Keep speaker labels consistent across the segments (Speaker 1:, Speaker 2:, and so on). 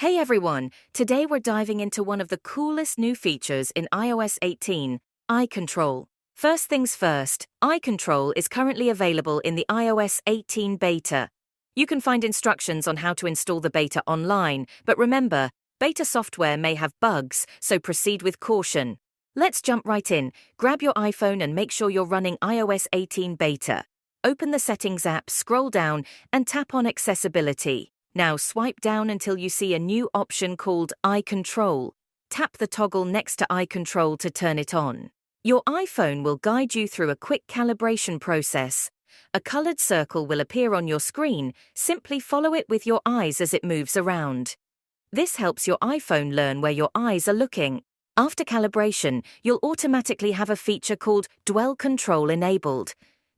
Speaker 1: Hey everyone, today we're diving into one of the coolest new features in iOS 18, eye control. First things first, eye control is currently available in the iOS 18 beta. You can find instructions on how to install the beta online, but remember, beta software may have bugs, so proceed with caution. Let's jump right in. Grab your iPhone and make sure you're running iOS 18 beta. Open the Settings app, scroll down, and tap on Accessibility. Now swipe down until you see a new option called Eye Control. Tap the toggle next to Eye Control to turn it on. Your iPhone will guide you through a quick calibration process. A colored circle will appear on your screen. Simply follow it with your eyes as it moves around. This helps your iPhone learn where your eyes are looking. After calibration, you'll automatically have a feature called Dwell Control enabled.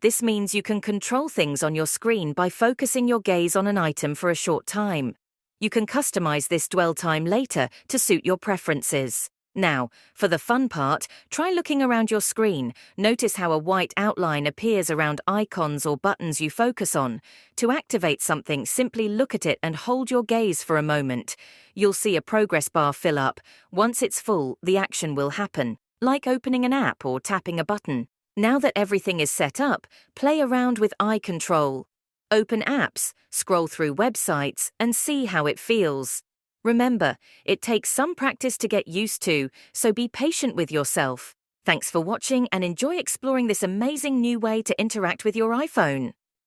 Speaker 1: This means you can control things on your screen by focusing your gaze on an item for a short time. You can customize this dwell time later to suit your preferences. Now, for the fun part, try looking around your screen. Notice how a white outline appears around icons or buttons you focus on. To activate something, simply look at it and hold your gaze for a moment. You'll see a progress bar fill up. Once it's full, the action will happen, like opening an app or tapping a button. Now that everything is set up, play around with eye control. Open apps, scroll through websites, and see how it feels. Remember, it takes some practice to get used to, so be patient with yourself. Thanks for watching and enjoy exploring this amazing new way to interact with your iPhone.